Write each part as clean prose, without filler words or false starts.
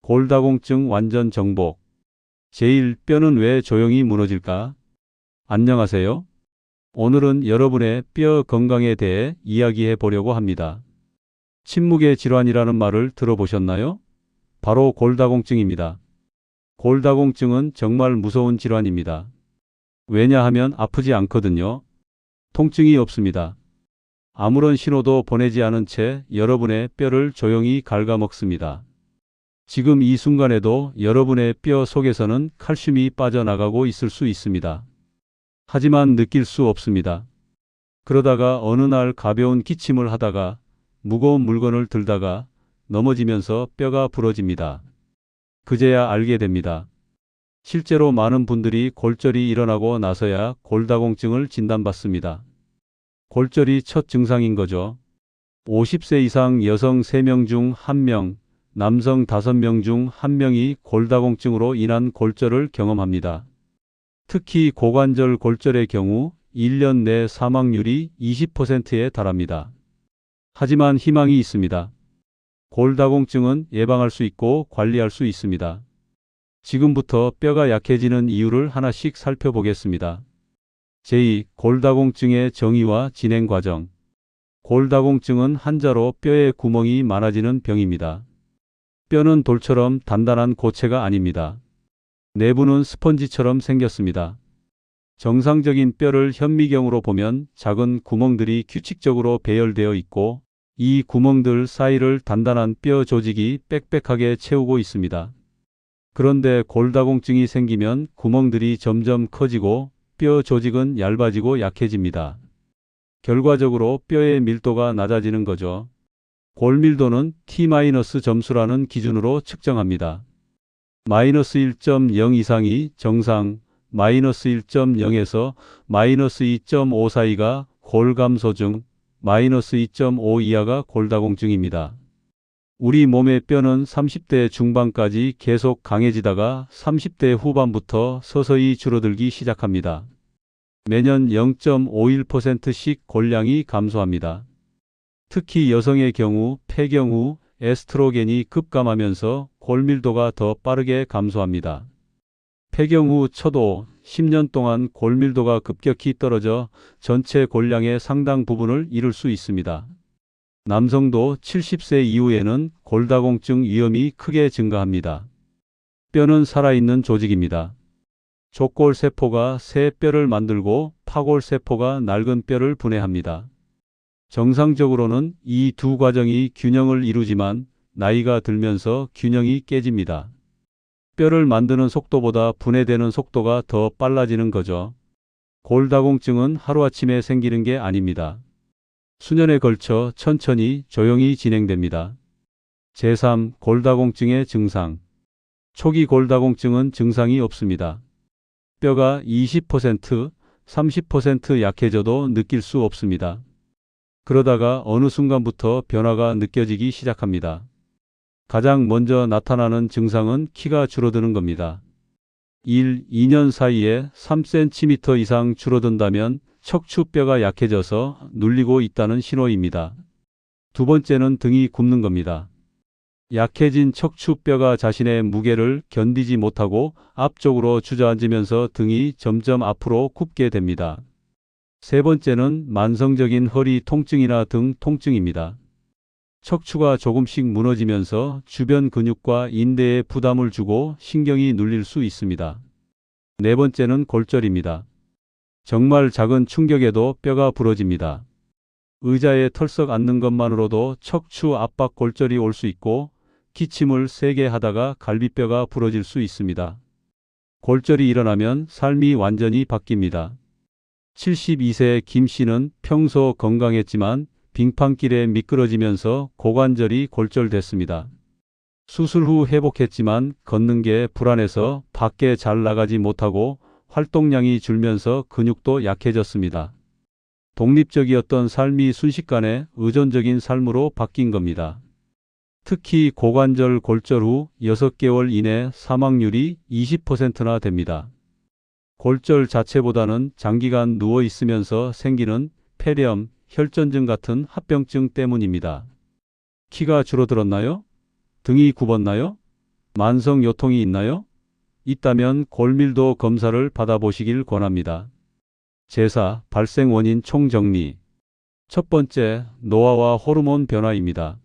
골다공증 완전 정복. 제1. 뼈는 왜 조용히 무너질까? 안녕하세요. 오늘은 여러분의 뼈 건강에 대해 이야기해 보려고 합니다. 침묵의 질환이라는 말을 들어보셨나요? 바로 골다공증입니다. 골다공증은 정말 무서운 질환입니다. 왜냐하면 아프지 않거든요. 통증이 없습니다. 아무런 신호도 보내지 않은 채 여러분의 뼈를 조용히 갉아먹습니다. 지금 이 순간에도 여러분의 뼈 속에서는 칼슘이 빠져나가고 있을 수 있습니다. 하지만 느낄 수 없습니다. 그러다가 어느 날 가벼운 기침을 하다가 무거운 물건을 들다가 넘어지면서 뼈가 부러집니다. 그제야 알게 됩니다. 실제로 많은 분들이 골절이 일어나고 나서야 골다공증을 진단받습니다. 골절이 첫 증상인 거죠. 50세 이상 여성 3명 중 1명, 남성 5명 중 1명이 골다공증으로 인한 골절을 경험합니다. 특히 고관절 골절의 경우 1년 내 사망률이 20%에 달합니다. 하지만 희망이 있습니다. 골다공증은 예방할 수 있고 관리할 수 있습니다. 지금부터 뼈가 약해지는 이유를 하나씩 살펴보겠습니다. 제2. 골다공증의 정의와 진행 과정. 골다공증은 한자로 뼈에 구멍이 많아지는 병입니다. 뼈는 돌처럼 단단한 고체가 아닙니다. 내부는 스펀지처럼 생겼습니다. 정상적인 뼈를 현미경으로 보면 작은 구멍들이 규칙적으로 배열되어 있고 이 구멍들 사이를 단단한 뼈 조직이 빽빽하게 채우고 있습니다. 그런데 골다공증이 생기면 구멍들이 점점 커지고 뼈 조직은 얇아지고 약해집니다. 결과적으로 뼈의 밀도가 낮아지는 거죠. 골밀도는 T- 점수라는 기준으로 측정합니다. -1.0 이상이 정상, -1.0에서 -2.5 사이가 골감소증, -2.5 이하가 골다공증입니다. 우리 몸의 뼈는 30대 중반까지 계속 강해지다가 30대 후반부터 서서히 줄어들기 시작합니다. 매년 0.51%씩 골량이 감소합니다. 특히 여성의 경우 폐경 후 에스트로겐이 급감하면서 골밀도가 더 빠르게 감소합니다. 폐경 후 첫 10년 동안 골밀도가 급격히 떨어져 전체 골량의 상당 부분을 잃을 수 있습니다. 남성도 70세 이후에는 골다공증 위험이 크게 증가합니다. 뼈는 살아있는 조직입니다. 족골세포가 새 뼈를 만들고 파골세포가 낡은 뼈를 분해합니다. 정상적으로는 이 두 과정이 균형을 이루지만 나이가 들면서 균형이 깨집니다. 뼈를 만드는 속도보다 분해되는 속도가 더 빨라지는 거죠. 골다공증은 하루아침에 생기는 게 아닙니다. 수년에 걸쳐 천천히 조용히 진행됩니다. 제3. 골다공증의 증상. 초기 골다공증은 증상이 없습니다. 뼈가 20%, 30% 약해져도 느낄 수 없습니다. 그러다가 어느 순간부터 변화가 느껴지기 시작합니다. 가장 먼저 나타나는 증상은 키가 줄어드는 겁니다. 1, 2년 사이에 3cm 이상 줄어든다면 척추뼈가 약해져서 눌리고 있다는 신호입니다. 두 번째는 등이 굽는 겁니다. 약해진 척추뼈가 자신의 무게를 견디지 못하고 앞쪽으로 주저앉으면서 등이 점점 앞으로 굽게 됩니다. 세 번째는 만성적인 허리 통증이나 등 통증입니다. 척추가 조금씩 무너지면서 주변 근육과 인대에 부담을 주고 신경이 눌릴 수 있습니다. 네 번째는 골절입니다. 정말 작은 충격에도 뼈가 부러집니다. 의자에 털썩 앉는 것만으로도 척추 압박 골절이 올 수 있고 기침을 세게 하다가 갈비뼈가 부러질 수 있습니다. 골절이 일어나면 삶이 완전히 바뀝니다. 72세 김 씨는 평소 건강했지만 빙판길에 미끄러지면서 고관절이 골절됐습니다. 수술 후 회복했지만 걷는 게 불안해서 밖에 잘 나가지 못하고 활동량이 줄면서 근육도 약해졌습니다. 독립적이었던 삶이 순식간에 의존적인 삶으로 바뀐 겁니다. 특히 고관절 골절 후 6개월 이내 사망률이 20%나 됩니다. 골절 자체보다는 장기간 누워 있으면서 생기는 폐렴, 혈전증 같은 합병증 때문입니다. 키가 줄어들었나요? 등이 굽었나요? 만성 요통이 있나요? 있다면 골밀도 검사를 받아보시길 권합니다. 제사, 발생 원인 총정리. 첫 번째, 노화와 호르몬 변화입니다.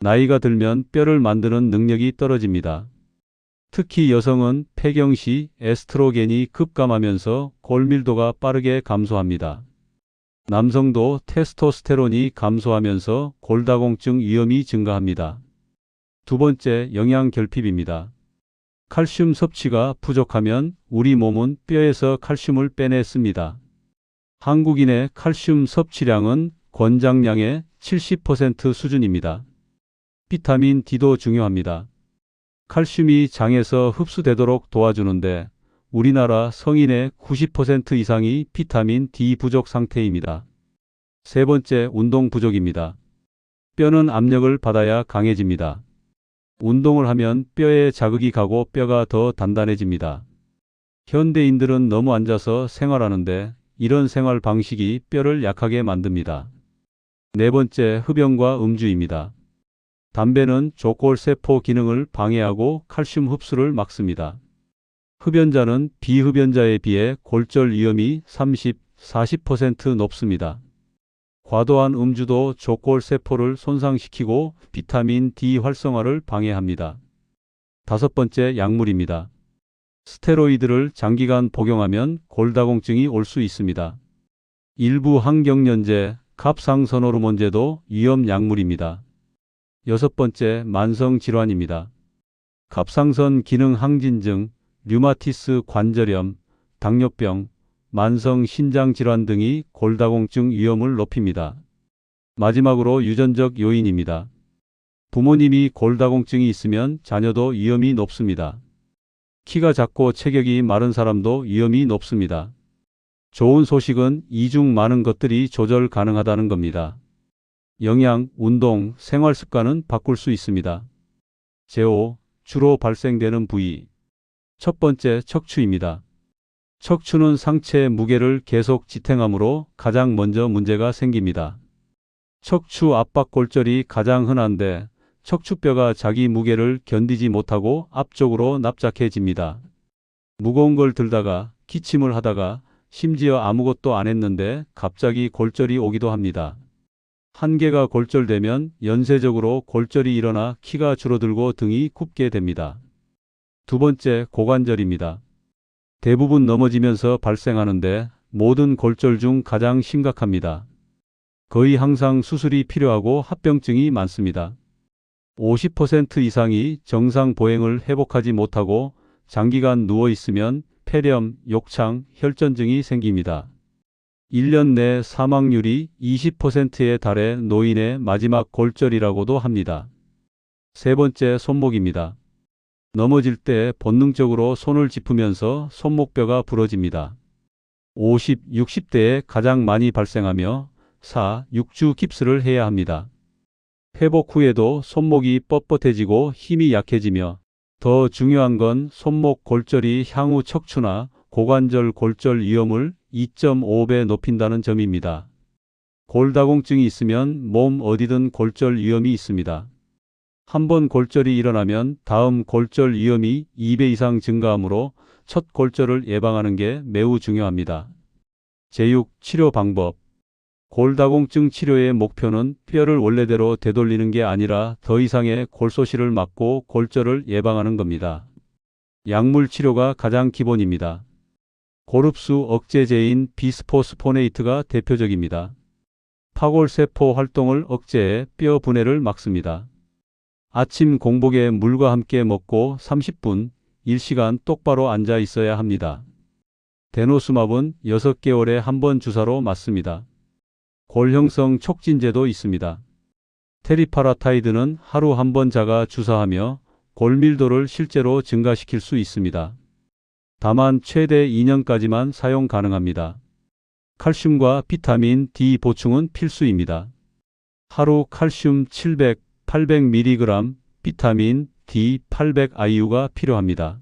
나이가 들면 뼈를 만드는 능력이 떨어집니다. 특히 여성은 폐경 시 에스트로겐이 급감하면서 골밀도가 빠르게 감소합니다. 남성도 테스토스테론이 감소하면서 골다공증 위험이 증가합니다. 두 번째, 영양 결핍입니다. 칼슘 섭취가 부족하면 우리 몸은 뼈에서 칼슘을 빼내습니다. 한국인의 칼슘 섭취량은 권장량의 70% 수준입니다. 비타민 D도 중요합니다. 칼슘이 장에서 흡수되도록 도와주는데 우리나라 성인의 90% 이상이 비타민 D 부족 상태입니다. 세 번째, 운동 부족입니다. 뼈는 압력을 받아야 강해집니다. 운동을 하면 뼈에 자극이 가고 뼈가 더 단단해집니다. 현대인들은 너무 앉아서 생활하는데 이런 생활 방식이 뼈를 약하게 만듭니다. 네 번째, 흡연과 음주입니다. 담배는 족골세포 기능을 방해하고 칼슘 흡수를 막습니다. 흡연자는 비흡연자에 비해 골절 위험이 30-40% 높습니다. 과도한 음주도 족골세포를 손상시키고 비타민 D 활성화를 방해합니다. 다섯 번째, 약물입니다. 스테로이드를 장기간 복용하면 골다공증이 올 수 있습니다. 일부 항경련제, 갑상선호르몬제도 위험 약물입니다. 여섯 번째, 만성 질환입니다. 갑상선 기능 항진증, 류마티스 관절염, 당뇨병, 만성 신장 질환 등이 골다공증 위험을 높입니다. 마지막으로 유전적 요인입니다. 부모님이 골다공증이 있으면 자녀도 위험이 높습니다. 키가 작고 체격이 마른 사람도 위험이 높습니다. 좋은 소식은 이 중 많은 것들이 조절 가능하다는 겁니다. 영양, 운동, 생활 습관은 바꿀 수 있습니다. 제5. 주로 발생되는 부위. 첫 번째, 척추입니다. 척추는 상체의 무게를 계속 지탱하므로 가장 먼저 문제가 생깁니다. 척추 압박골절이 가장 흔한데 척추뼈가 자기 무게를 견디지 못하고 앞쪽으로 납작해집니다. 무거운 걸 들다가 기침을 하다가 심지어 아무것도 안 했는데 갑자기 골절이 오기도 합니다. 한 개가 골절되면 연쇄적으로 골절이 일어나 키가 줄어들고 등이 굽게 됩니다. 두 번째, 고관절입니다. 대부분 넘어지면서 발생하는데 모든 골절 중 가장 심각합니다. 거의 항상 수술이 필요하고 합병증이 많습니다. 50% 이상이 정상 보행을 회복하지 못하고 장기간 누워있으면 폐렴, 욕창, 혈전증이 생깁니다. 1년 내 사망률이 20%에 달해 노인의 마지막 골절이라고도 합니다. 세 번째, 손목입니다. 넘어질 때 본능적으로 손을 짚으면서 손목뼈가 부러집니다. 50, 60대에 가장 많이 발생하며 4, 6주 깁스를 해야 합니다. 회복 후에도 손목이 뻣뻣해지고 힘이 약해지며 더 중요한 건 손목 골절이 향후 척추나 고관절 골절 위험을 2.5배 높인다는 점입니다. 골다공증이 있으면 몸 어디든 골절 위험이 있습니다. 한 번 골절이 일어나면 다음 골절 위험이 2배 이상 증가하므로 첫 골절을 예방하는 게 매우 중요합니다. 제6. 치료 방법. 골다공증 치료의 목표는 뼈를 원래대로 되돌리는 게 아니라 더 이상의 골소실을 막고 골절을 예방하는 겁니다. 약물 치료가 가장 기본입니다. 골흡수 억제제인 비스포스포네이트가 대표적입니다. 파골세포 활동을 억제해 뼈 분해를 막습니다. 아침 공복에 물과 함께 먹고 30분, 1시간 똑바로 앉아 있어야 합니다. 데노스맙은 6개월에 한 번 주사로 맞습니다. 골형성 촉진제도 있습니다. 테리파라타이드는 하루 한 번 자가 주사하며 골밀도를 실제로 증가시킬 수 있습니다. 다만 최대 2년까지만 사용 가능합니다. 칼슘과 비타민 D 보충은 필수입니다. 하루 칼슘 700, 800mg, 비타민 D 800IU가 필요합니다.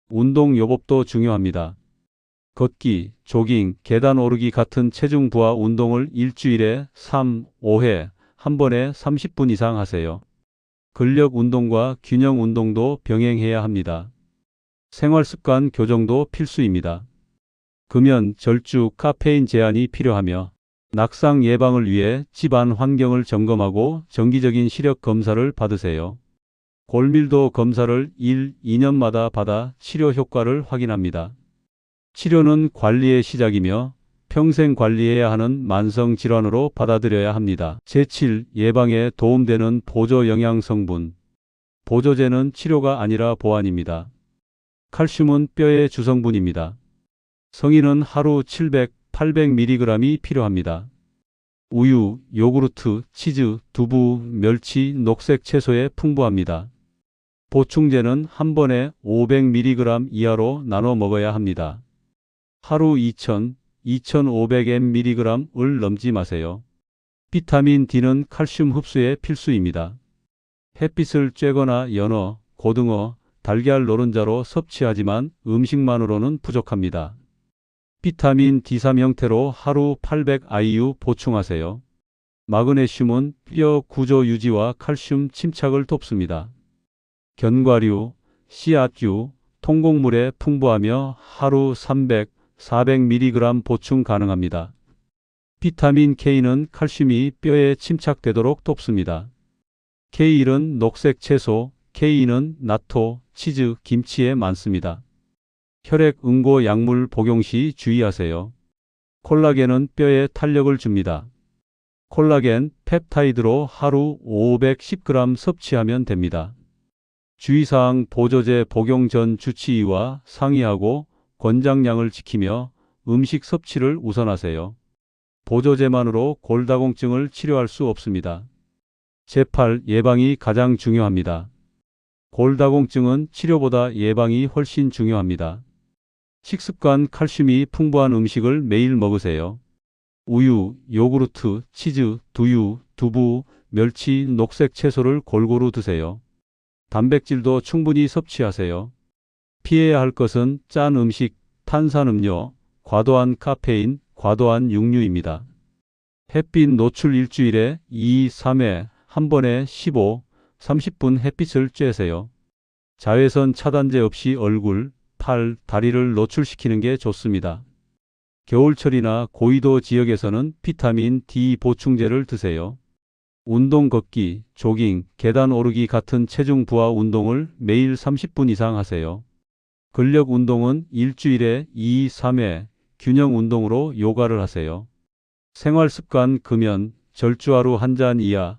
운동 요법도 중요합니다. 걷기, 조깅, 계단 오르기 같은 체중 부하 운동을 일주일에 3, 5회, 한 번에 30분 이상 하세요. 근력 운동과 균형 운동도 병행해야 합니다. 생활 습관 교정도 필수입니다. 금연, 절주, 카페인 제한이 필요하며 낙상 예방을 위해 집안 환경을 점검하고 정기적인 시력 검사를 받으세요. 골밀도 검사를 1, 2년마다 받아 치료 효과를 확인합니다. 치료는 관리의 시작이며 평생 관리해야 하는 만성 질환으로 받아들여야 합니다. 제7. 예방에 도움되는 보조 영양 성분. 보조제는 치료가 아니라 보완입니다. 칼슘은 뼈의 주성분입니다. 성인은 하루 700, 800mg이 필요합니다. 우유, 요구르트, 치즈, 두부, 멸치, 녹색 채소에 풍부합니다. 보충제는 한 번에 500mg 이하로 나눠 먹어야 합니다. 하루 2000, 2500mg을 넘지 마세요. 비타민 D는 칼슘 흡수에 필수입니다. 햇빛을 쬐거나 연어, 고등어, 달걀 노른자로 섭취하지만 음식만으로는 부족합니다. 비타민 D3 형태로 하루 800 IU 보충하세요. 마그네슘은 뼈 구조 유지와 칼슘 침착을 돕습니다. 견과류, 씨앗류, 통곡물에 풍부하며 하루 300, 400mg 보충 가능합니다. 비타민 K는 칼슘이 뼈에 침착되도록 돕습니다. K1은 녹색 채소, K2는 나토, 치즈, 김치에 많습니다. 혈액 응고 약물 복용 시 주의하세요. 콜라겐은 뼈에 탄력을 줍니다. 콜라겐 펩타이드로 하루 510g 섭취하면 됩니다. 주의사항 보조제 복용 전 주치의와 상의하고 권장량을 지키며 음식 섭취를 우선하세요. 보조제만으로 골다공증을 치료할 수 없습니다. 제8. 예방이 가장 중요합니다. 골다공증은 치료보다 예방이 훨씬 중요합니다. 식습관 칼슘이 풍부한 음식을 매일 먹으세요. 우유, 요구르트, 치즈, 두유, 두부, 멸치, 녹색 채소를 골고루 드세요. 단백질도 충분히 섭취하세요. 피해야 할 것은 짠 음식, 탄산음료, 과도한 카페인, 과도한 육류입니다. 햇빛 노출 일주일에 2, 3회, 한 번에 15, 30분 햇빛을 쬐세요. 자외선 차단제 없이 얼굴, 팔, 다리를 노출시키는 게 좋습니다. 겨울철이나 고위도 지역에서는 비타민 D 보충제를 드세요. 운동 걷기, 조깅, 계단 오르기 같은 체중 부하 운동을 매일 30분 이상 하세요. 근력 운동은 일주일에 2, 3회, 균형 운동으로 요가를 하세요. 생활 습관 금연, 절주 하루 1잔 이하,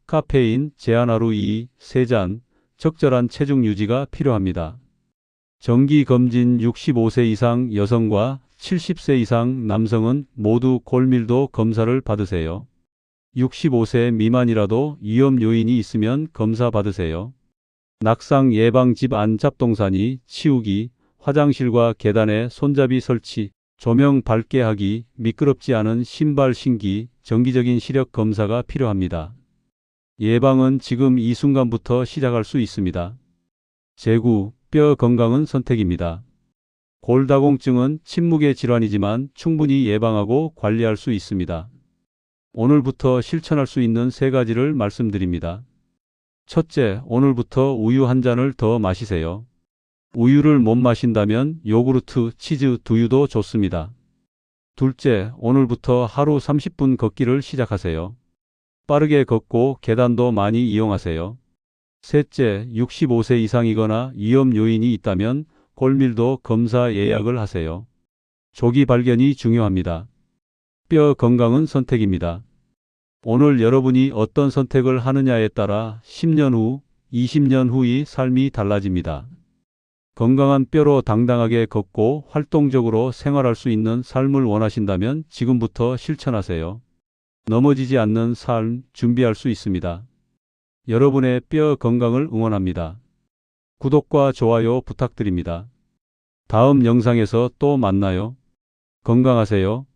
카페인 제한 하루 2, 3잔, 적절한 체중 유지가 필요합니다. 정기 검진 65세 이상 여성과 70세 이상 남성은 모두 골밀도 검사를 받으세요. 65세 미만이라도 위험 요인이 있으면 검사 받으세요. 낙상 예방 집 안 잡동사니 치우기, 화장실과 계단에 손잡이 설치, 조명 밝게 하기, 미끄럽지 않은 신발 신기, 정기적인 시력 검사가 필요합니다. 예방은 지금 이 순간부터 시작할 수 있습니다. 제9. 뼈 건강은 선택입니다. 골다공증은 침묵의 질환이지만 충분히 예방하고 관리할 수 있습니다. 오늘부터 실천할 수 있는 3가지를 말씀드립니다. 첫째, 오늘부터 우유 한 잔을 더 마시세요. 우유를 못 마신다면 요구르트, 치즈, 두유도 좋습니다. 둘째, 오늘부터 하루 30분 걷기를 시작하세요. 빠르게 걷고 계단도 많이 이용하세요. 셋째, 65세 이상이거나 위험 요인이 있다면 골밀도 검사 예약을 하세요. 조기 발견이 중요합니다. 뼈 건강은 선택입니다. 오늘 여러분이 어떤 선택을 하느냐에 따라 10년 후, 20년 후의 삶이 달라집니다. 건강한 뼈로 당당하게 걷고 활동적으로 생활할 수 있는 삶을 원하신다면 지금부터 실천하세요. 넘어지지 않는 삶 준비할 수 있습니다. 여러분의 뼈 건강을 응원합니다. 구독과 좋아요 부탁드립니다. 다음 영상에서 또 만나요. 건강하세요.